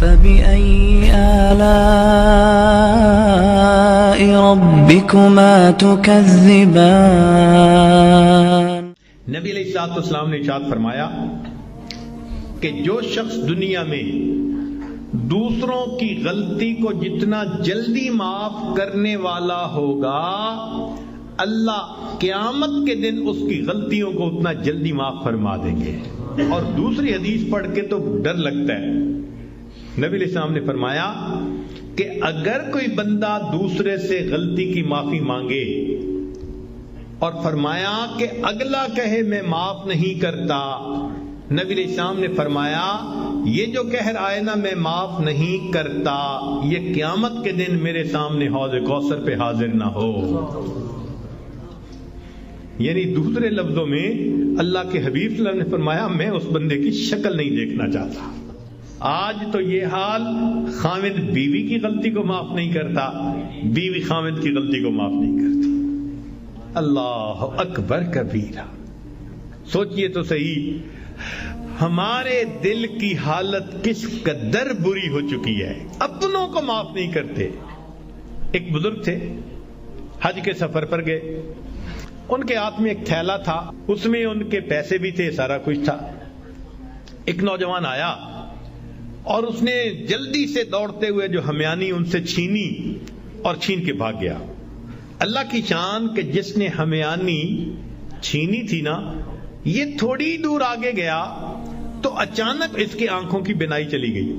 فبأي آلاء ربكما تكذبان۔ نبی علیہ السلام نے ارشاد فرمایا کہ جو شخص دنیا میں دوسروں کی غلطی کو جتنا جلدی معاف کرنے والا ہوگا، اللہ قیامت کے دن اس کی غلطیوں کو اتنا جلدی معاف فرما دیں گے۔ اور دوسری حدیث پڑھ کے تو ڈر لگتا ہے۔ نبی علیہ السلام نے فرمایا کہ اگر کوئی بندہ دوسرے سے غلطی کی معافی مانگے اور فرمایا کہ اگلا کہے میں معاف نہیں کرتا، نبی علیہ السلام نے فرمایا یہ جو کہہ رہا ہے نا میں معاف نہیں کرتا، یہ قیامت کے دن میرے سامنے حوض کوثر پہ حاضر نہ ہو۔ یعنی دوسرے لفظوں میں اللہ کے حبیب صلی اللہ علیہ وسلم نے فرمایا میں اس بندے کی شکل نہیں دیکھنا چاہتا۔ آج تو یہ حال، خاوند بیوی کی غلطی کو معاف نہیں کرتا، بیوی خاوند کی غلطی کو معاف نہیں کرتی۔ اللہ اکبر کبیرہ۔ سوچئے تو صحیح ہمارے دل کی حالت کس قدر بری ہو چکی ہے، اپنوں کو معاف نہیں کرتے۔ ایک بزرگ تھے، حج کے سفر پر گئے، ان کے ہاتھ میں ایک تھیلا تھا، اس میں ان کے پیسے بھی تھے، سارا کچھ تھا۔ ایک نوجوان آیا اور اس نے جلدی سے دوڑتے ہوئے جو ہمیانی ان سے چھینی اور چھین کے بھاگ گیا۔ اللہ کی شان کہ جس نے ہمیانی چھینی تھی نا، یہ تھوڑی دور آگے گیا تو اچانک اس کی آنکھوں کی بینائی چلی گئی۔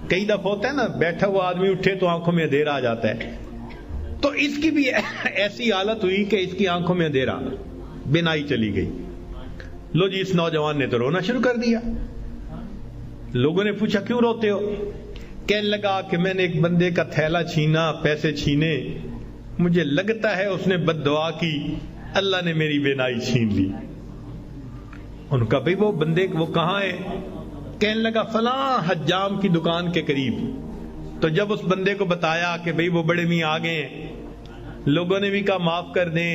کئی دفعہ ہوتا ہے نا بیٹھا ہوا آدمی اٹھے تو آنکھوں میں اندھیرا آ جاتا ہے، تو اس کی بھی ایسی حالت ہوئی کہ اس کی آنکھوں میں اندھیرا، بینائی چلی گئی۔ لو جی، اس نوجوان نے تو رونا شروع کر دیا۔ لوگوں نے پوچھا کیوں روتے ہو؟ کہنے لگا کہ میں نے ایک بندے کا تھیلا چھینا، پیسے چھینے، مجھے لگتا ہے اس نے بد دعا کی، اللہ نے میری بینائی چھین لی۔ ان کا بھئی وہ بندے وہ کہاں ہے؟ کہنے لگا فلاں حجام کی دکان کے قریب۔ تو جب اس بندے کو بتایا کہ بھئی وہ بڑے میاں آ گئے، لوگوں نے بھی کہا معاف کر دیں،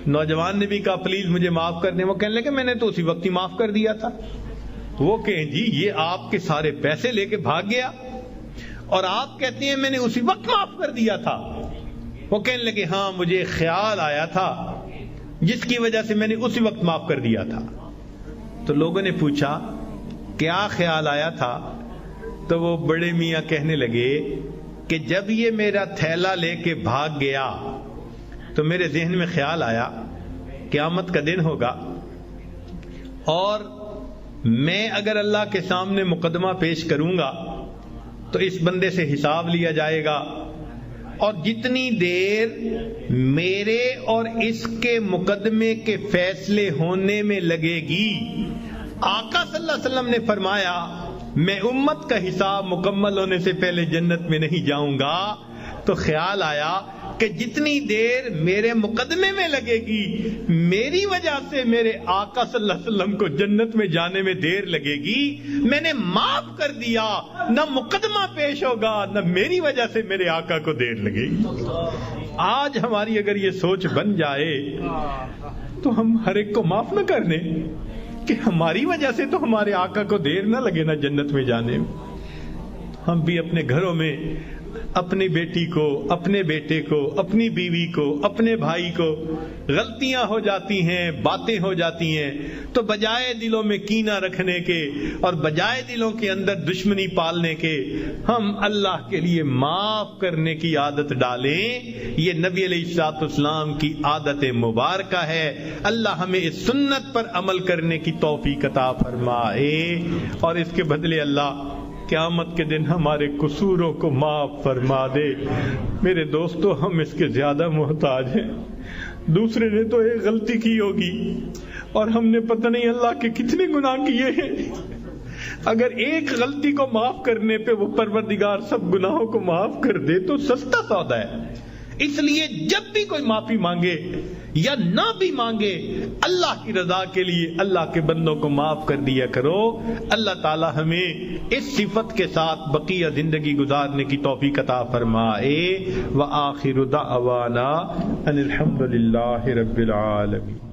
نوجوان نے بھی کہا پلیز مجھے معاف کر دیں، وہ کہنے لگے میں نے تو اسی وقت ہی معاف کر دیا تھا۔ وہ کہیں جی یہ آپ کے سارے پیسے لے کے بھاگ گیا اور آپ کہتے ہیں میں نے اسی وقت معاف کر دیا تھا۔ وہ کہنے لگے ہاں مجھے خیال آیا تھا جس کی وجہ سے میں نے اسی وقت معاف کر دیا تھا۔ تو لوگوں نے پوچھا کیا خیال آیا تھا؟ تو وہ بڑے میاں کہنے لگے کہ جب یہ میرا تھیلا لے کے بھاگ گیا تو میرے ذہن میں خیال آیا قیامت کا دن ہوگا اور میں اگر اللہ کے سامنے مقدمہ پیش کروں گا تو اس بندے سے حساب لیا جائے گا، اور جتنی دیر میرے اور اس کے مقدمے کے فیصلے ہونے میں لگے گی، آقا صلی اللہ علیہ وسلم نے فرمایا میں امت کا حساب مکمل ہونے سے پہلے جنت میں نہیں جاؤں گا۔ تو خیال آیا کہ جتنی دیر میرے مقدمے میں لگے گی، میری وجہ سے میرے آقا صلی اللہ علیہ وسلم کو جنت میں جانے میں دیر لگے گی، میں نے معاف کر دیا، نہ مقدمہ پیش ہوگا نہ میری وجہ سے میرے آقا کو دیر لگے گی۔ آج ہماری اگر یہ سوچ بن جائے تو ہم ہر ایک کو معاف نہ کر دیں کہ ہماری وجہ سے تو ہمارے آقا کو دیر نہ لگے نا جنت میں جانے میں۔ ہم بھی اپنے گھروں میں اپنی بیٹی کو، اپنے بیٹے کو، اپنی بیوی کو، اپنے بھائی کو غلطیاں ہو جاتی ہیں، باتیں ہو جاتی ہیں، تو بجائے دلوں میں کینہ رکھنے کے اور بجائے دلوں کے اندر دشمنی پالنے کے، ہم اللہ کے لیے معاف کرنے کی عادت ڈالیں۔ یہ نبی علیہ الصلوۃ والسلام کی عادت مبارکہ ہے۔ اللہ ہمیں اس سنت پر عمل کرنے کی توفیق عطا فرمائے، اور اس کے بدلے اللہ قیامت کے دن ہمارے قصوروں کو معاف فرما دے۔ میرے دوستو، ہم اس کے زیادہ محتاج ہیں۔ دوسرے نے تو ایک غلطی کی ہوگی اور ہم نے پتہ نہیں اللہ کے کتنے گناہ کیے ہیں۔ اگر ایک غلطی کو معاف کرنے پہ وہ پروردگار سب گناہوں کو معاف کر دے تو سستا سودا ہے۔ اس لیے جب بھی کوئی معافی مانگے یا نہ بھی مانگے، اللہ کی رضا کے لیے اللہ کے بندوں کو معاف کر دیا کرو۔ اللہ تعالی ہمیں اس صفت کے ساتھ بقیہ زندگی گزارنے کی توفیق عطا فرمائے۔ وآخر دعوانا ان الحمد للہ رب العالمین۔